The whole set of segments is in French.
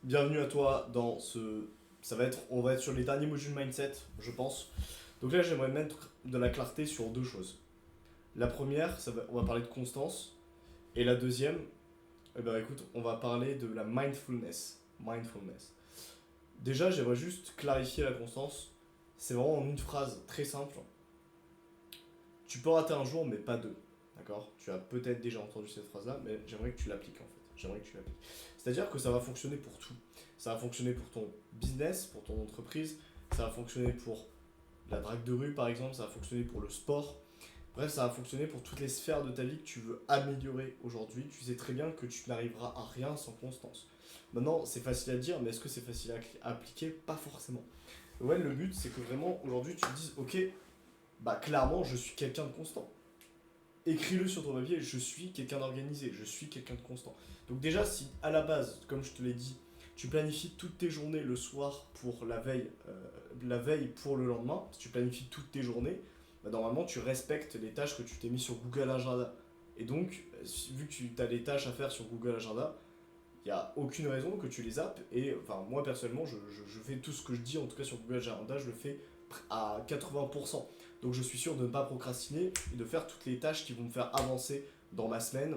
Bienvenue à toi dans ce. On va être sur les derniers modules mindset, je pense. Donc là, j'aimerais mettre de la clarté sur deux choses. La première, on va parler de constance. Et la deuxième, eh ben écoute, on va parler de la mindfulness. Mindfulness. Déjà, j'aimerais juste clarifier la constance. C'est vraiment en une phrase très simple. Tu peux rater un jour, mais pas deux. D'accord. Tu as peut-être déjà entendu cette phrase-là, mais j'aimerais que tu l'appliques en fait. J'aimerais que tu l'appliques. C'est-à-dire que ça va fonctionner pour tout. Ça va fonctionner pour ton business, pour ton entreprise. Ça va fonctionner pour la drague de rue par exemple. Ça va fonctionner pour le sport. Bref, ça va fonctionner pour toutes les sphères de ta vie que tu veux améliorer aujourd'hui. Tu sais très bien que tu n'arriveras à rien sans constance. Maintenant, c'est facile à dire, mais est-ce que c'est facile à appliquer? Pas forcément. Ouais, le but, c'est que vraiment aujourd'hui tu te dises, ok, bah clairement, je suis quelqu'un de constant. Écris-le sur ton papier, je suis quelqu'un d'organisé, je suis quelqu'un de constant. Donc déjà, si à la base, comme je te l'ai dit, tu planifies toutes tes journées le soir pour la veille pour le lendemain, si tu planifies toutes tes journées, bah, normalement tu respectes les tâches que tu t'es mis sur Google Agenda. Et donc, vu que tu as des tâches à faire sur Google Agenda, il n'y a aucune raison que tu les zappes. Et enfin, moi personnellement, je fais tout ce que je dis, en tout cas sur Google Agenda, je le fais à 80%. Donc je suis sûr de ne pas procrastiner et de faire toutes les tâches qui vont me faire avancer dans ma semaine,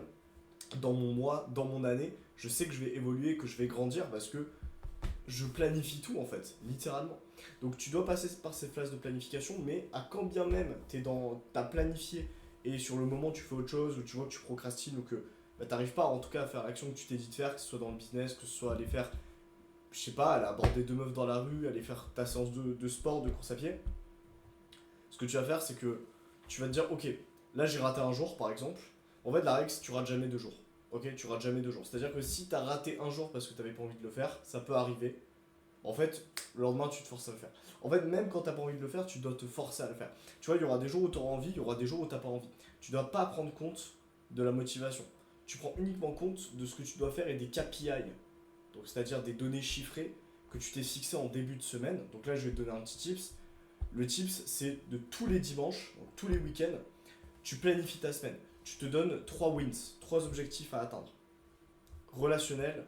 dans mon mois, dans mon année. Je sais que je vais évoluer, que je vais grandir parce que je planifie tout en fait, littéralement. Donc tu dois passer par ces phases de planification, mais à quand bien même t'as planifié et sur le moment tu fais autre chose ou tu vois que tu procrastines ou que bah, t'arrives pas en tout cas à faire l'action que tu t'es dit de faire, que ce soit dans le business, que ce soit aller faire, je sais pas, aller aborder deux meufs dans la rue, aller faire ta séance de sport, de course à pied. Ce que tu vas faire, c'est que tu vas te dire, ok, là j'ai raté un jour par exemple. En fait, la règle, c'est que tu rates jamais deux jours. Ok, tu rates jamais deux jours. C'est-à-dire que si tu as raté un jour parce que tu n'avais pas envie de le faire, ça peut arriver. En fait, le lendemain, tu te forces à le faire. En fait, même quand t'as pas envie de le faire, tu dois te forcer à le faire. Tu vois, il y aura des jours où tu auras envie, il y aura des jours où t'as pas envie. Tu dois pas prendre compte de la motivation. Tu prends uniquement compte de ce que tu dois faire et des KPI. Donc, c'est-à-dire des données chiffrées que tu t'es fixé en début de semaine. Donc là, je vais te donner un petit tips. Le tips, c'est de tous les dimanches, donc tous les week-ends, tu planifies ta semaine. Tu te donnes 3 wins, 3 objectifs à atteindre. Relationnel,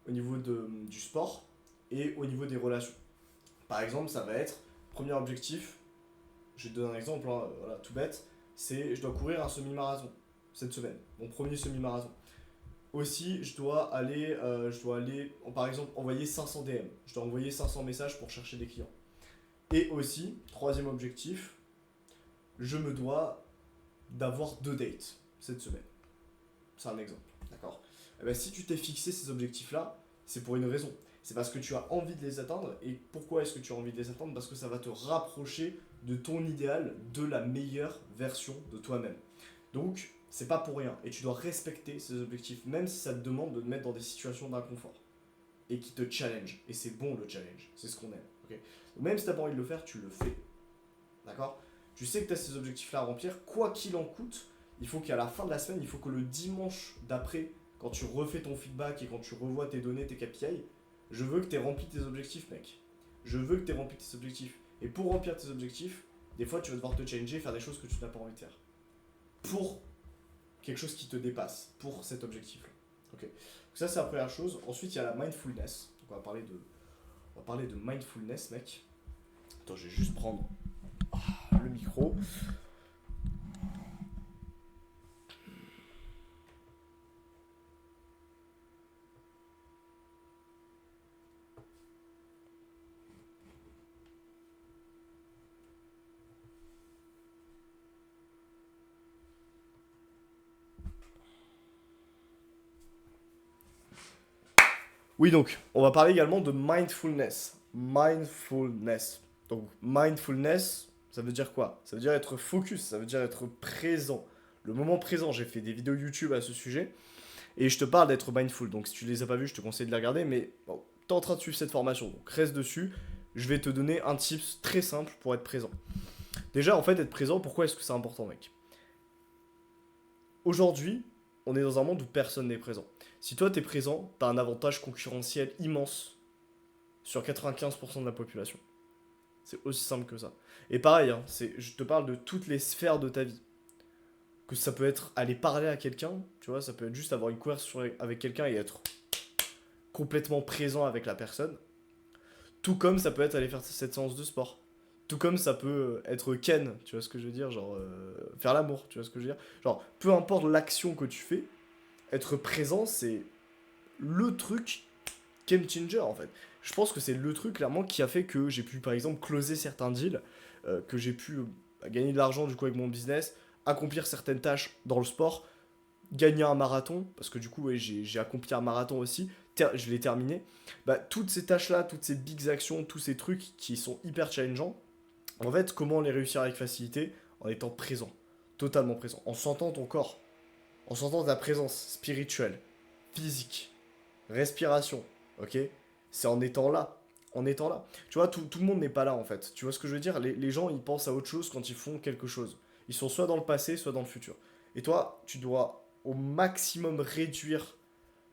au niveau du sport et au niveau des relations. Par exemple, ça va être, premier objectif, je vais te donner un exemple, hein, voilà, tout bête, c'est je dois courir un semi-marathon cette semaine, mon premier semi-marathon. Aussi, je dois aller, par exemple, envoyer 500 DM. Je dois envoyer 500 messages pour chercher des clients. Et aussi, troisième objectif, je me dois d'avoir 2 dates cette semaine. C'est un exemple, d'accord. Eh ben, si tu t'es fixé ces objectifs-là, c'est pour une raison. C'est parce que tu as envie de les atteindre. Et pourquoi est-ce que tu as envie de les atteindre? Parce que ça va te rapprocher de ton idéal, de la meilleure version de toi-même. Donc, c'est pas pour rien. Et tu dois respecter ces objectifs, même si ça te demande de te mettre dans des situations d'inconfort. Et qui te challenge. Et c'est bon le challenge. C'est ce qu'on aime. Okay, donc, même si tu n'as pas envie de le faire, tu le fais. D'accord. Tu sais que tu as ces objectifs-là à remplir, quoi qu'il en coûte. Il faut qu'à la fin de la semaine, il faut que le dimanche d'après, quand tu refais ton feedback et quand tu revois tes données, tes KPI, je veux que tu aies rempli tes objectifs, mec. Je veux que tu aies rempli tes objectifs. Et pour remplir tes objectifs, des fois, tu vas devoir te changer, faire des choses que tu n'as pas envie de faire. Pour quelque chose qui te dépasse, pour cet objectif-là. Ok. Donc ça, c'est la première chose. Ensuite, il y a la mindfulness. Donc on va parler de mindfulness, mec. Attends, je vais juste prendre le micro. Oui, donc, on va parler également de mindfulness. Mindfulness. Donc, mindfulness, ça veut dire quoi? Ça veut dire être focus, ça veut dire être présent. Le moment présent, j'ai fait des vidéos YouTube à ce sujet et je te parle d'être mindful. Donc, si tu les as pas vues, je te conseille de les regarder. Mais bon, tu es en train de suivre cette formation, donc reste dessus. Je vais te donner un tips très simple pour être présent. Déjà, en fait, être présent, pourquoi est-ce que c'est important, mec? Aujourd'hui, on est dans un monde où personne n'est présent. Si toi, tu es présent, tu as un avantage concurrentiel immense sur 95% de la population. C'est aussi simple que ça. Et pareil, hein, je te parle de toutes les sphères de ta vie. Que ça peut être aller parler à quelqu'un, tu vois, ça peut être juste avoir une conversation avec quelqu'un et être complètement présent avec la personne. Tout comme ça peut être aller faire cette séance de sport. Tout comme ça peut être ken, tu vois ce que je veux dire, genre faire l'amour, tu vois ce que je veux dire. Genre, peu importe l'action que tu fais, être présent, c'est le truc game changer en fait. Je pense que c'est le truc clairement qui a fait que j'ai pu par exemple closer certains deals, que j'ai pu gagner de l'argent du coup avec mon business, accomplir certaines tâches dans le sport, gagner un marathon, parce que du coup ouais, j'ai accompli un marathon aussi, je l'ai terminé. Bah, toutes ces tâches-là, toutes ces big actions, tous ces trucs qui sont hyper challengeants, en fait, comment les réussir avec facilité? En étant présent, totalement présent, en sentant ton corps, en sentant ta présence spirituelle, physique, respiration, ok? C'est en étant là, en étant là. Tu vois, tout le monde n'est pas là en fait. Tu vois ce que je veux dire? Les gens, ils pensent à autre chose quand ils font quelque chose. Ils sont soit dans le passé, soit dans le futur. Et toi, tu dois au maximum réduire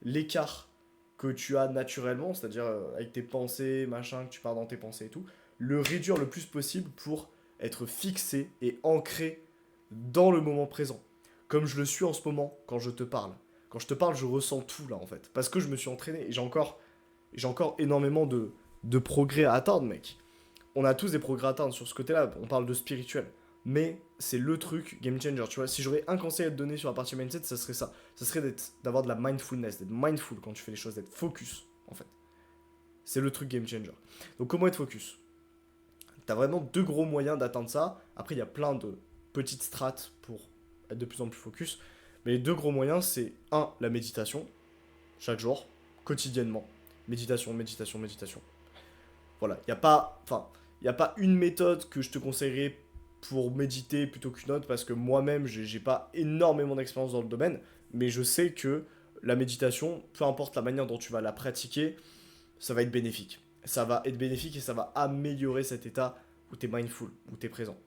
l'écart que tu as naturellement, c'est-à-dire avec tes pensées, machin, que tu pars dans tes pensées et tout, le réduire le plus possible pour être fixé et ancré dans le moment présent. Comme je le suis en ce moment quand je te parle. Quand je te parle, je ressens tout là en fait. Parce que je me suis entraîné et j'ai encore énormément de progrès à atteindre, mec. On a tous des progrès à atteindre sur ce côté-là. On parle de spirituel. Mais c'est le truc game changer. Tu vois, si j'aurais un conseil à te donner sur la partie mindset, ça serait ça. Ça serait d'avoir de la mindfulness, d'être mindful quand tu fais les choses, d'être focus en fait. C'est le truc game changer. Donc comment être focus? T'as vraiment deux gros moyens d'atteindre ça. Après, il y a plein de petites strates pour être de plus en plus focus. Mais les deux gros moyens, c'est un, la méditation, chaque jour, quotidiennement. Méditation, méditation, méditation. Voilà, il n'y a pas, enfin, il y a pas une méthode que je te conseillerais pour méditer plutôt qu'une autre parce que moi-même, j'ai pas énormément d'expérience dans le domaine, mais je sais que la méditation, peu importe la manière dont tu vas la pratiquer, ça va être bénéfique. Ça va être bénéfique et ça va améliorer cet état où tu es mindful, où tu es présent.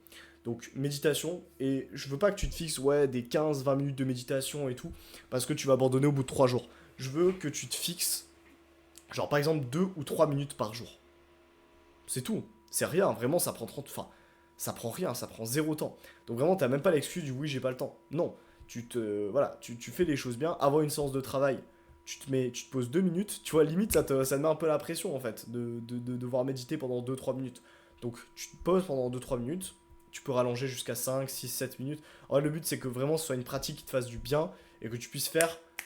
Donc méditation, et je veux pas que tu te fixes ouais, des 15-20 minutes de méditation et tout, parce que tu vas abandonner au bout de 3 jours. Je veux que tu te fixes, genre par exemple 2 ou 3 minutes par jour. C'est tout. C'est rien, vraiment ça prend 30. Enfin, ça prend rien, ça prend zéro temps. Donc vraiment, t'as même pas l'excuse du oui, j'ai pas le temps. Non. Voilà, tu fais les choses bien. Avant une séance de travail, tu te poses 2 minutes. Tu vois, limite, ça te met un peu la pression en fait, de devoir méditer pendant 2-3 minutes. Donc tu te poses pendant 2-3 minutes. Tu peux rallonger jusqu'à 5-6-7 minutes. En vrai, le but, c'est que vraiment ce soit une pratique qui te fasse du bien et que tu puisses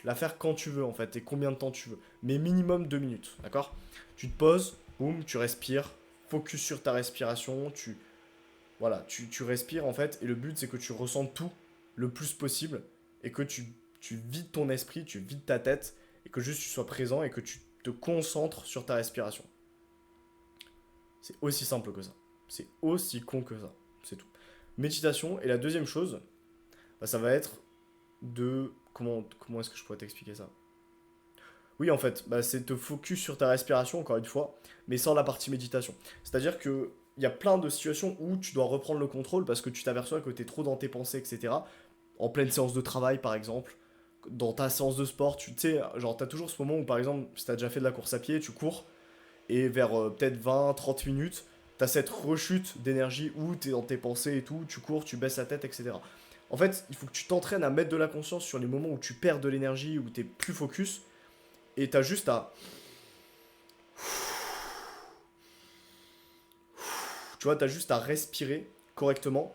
la faire quand tu veux en fait et combien de temps tu veux. Mais minimum 2 minutes, d'accord? Tu te poses, boum, tu respires, focus sur ta respiration, voilà, tu respires en fait, et le but c'est que tu ressentes tout le plus possible, et que tu vides ton esprit, tu vides ta tête, et que juste tu sois présent, et que tu te concentres sur ta respiration. C'est aussi simple que ça. C'est aussi con que ça. C'est tout. Méditation, et la deuxième chose, bah, ça va être de... Comment est-ce que je pourrais t'expliquer ça? Oui, en fait, bah, c'est te focus sur ta respiration, encore une fois, mais sans la partie méditation. C'est-à-dire que il y a plein de situations où tu dois reprendre le contrôle parce que tu t'aperçois que tu es trop dans tes pensées, etc. En pleine séance de travail, par exemple, dans ta séance de sport, tu sais, genre, tu as toujours ce moment où, par exemple, si tu as déjà fait de la course à pied, tu cours, et vers peut-être 20-30 minutes, tu as cette rechute d'énergie où tu es dans tes pensées et tout, tu cours, tu baisses la tête, etc. En fait, il faut que tu t'entraînes à mettre de la conscience sur les moments où tu perds de l'énergie, où tu es plus focus, et tu as juste à tu vois, tu as juste à respirer correctement.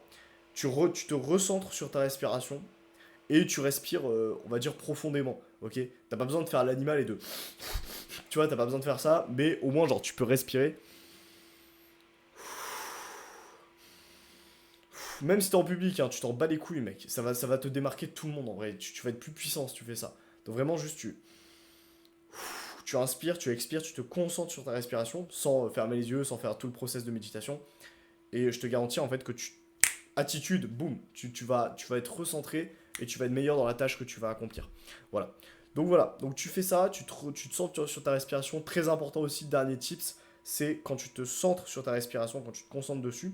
Tu te recentres sur ta respiration et tu respires, on va dire, profondément. Ok? T'as pas besoin de faire l'animal et de. Tu vois, t'as pas besoin de faire ça, mais au moins, genre, tu peux respirer. Même si t'es en public, hein, tu t'en bats les couilles, mec. Ça va te démarquer de tout le monde en vrai. Tu vas être plus puissant si tu fais ça. Donc, vraiment, juste, tu inspires, tu expires, tu te concentres sur ta respiration sans fermer les yeux, sans faire tout le process de méditation. Et je te garantis en fait que attitude, boum, tu vas être recentré et tu vas être meilleur dans la tâche que tu vas accomplir. Voilà, donc tu fais ça, tu te centres sur ta respiration. Très important aussi, dernier tips, c'est quand tu te centres sur ta respiration, quand tu te concentres dessus,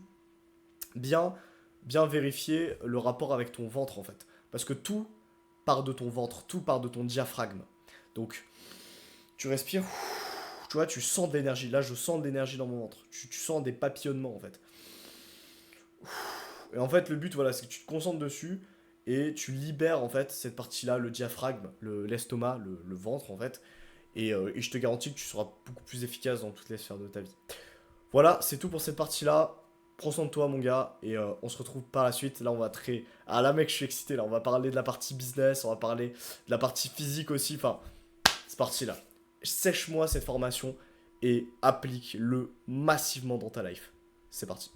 bien, bien vérifier le rapport avec ton ventre en fait. Parce que tout part de ton ventre, tout part de ton diaphragme. Donc tu respires, tu vois, tu sens de l'énergie. Là, je sens de l'énergie dans mon ventre. Tu sens des papillonnements en fait. Et en fait, le but, voilà, c'est que tu te concentres dessus et tu libères en fait cette partie-là, le diaphragme, l'estomac, le ventre en fait. Et je te garantis que tu seras beaucoup plus efficace dans toutes les sphères de ta vie. Voilà, c'est tout pour cette partie-là. Prends soin de toi, mon gars, et on se retrouve par la suite. Là, on va très. Ah, là, mec, je suis excité. Là, on va parler de la partie business, on va parler de la partie physique aussi. Enfin, c'est parti là. Sèche-moi cette formation et applique-le massivement dans ta life. C'est parti.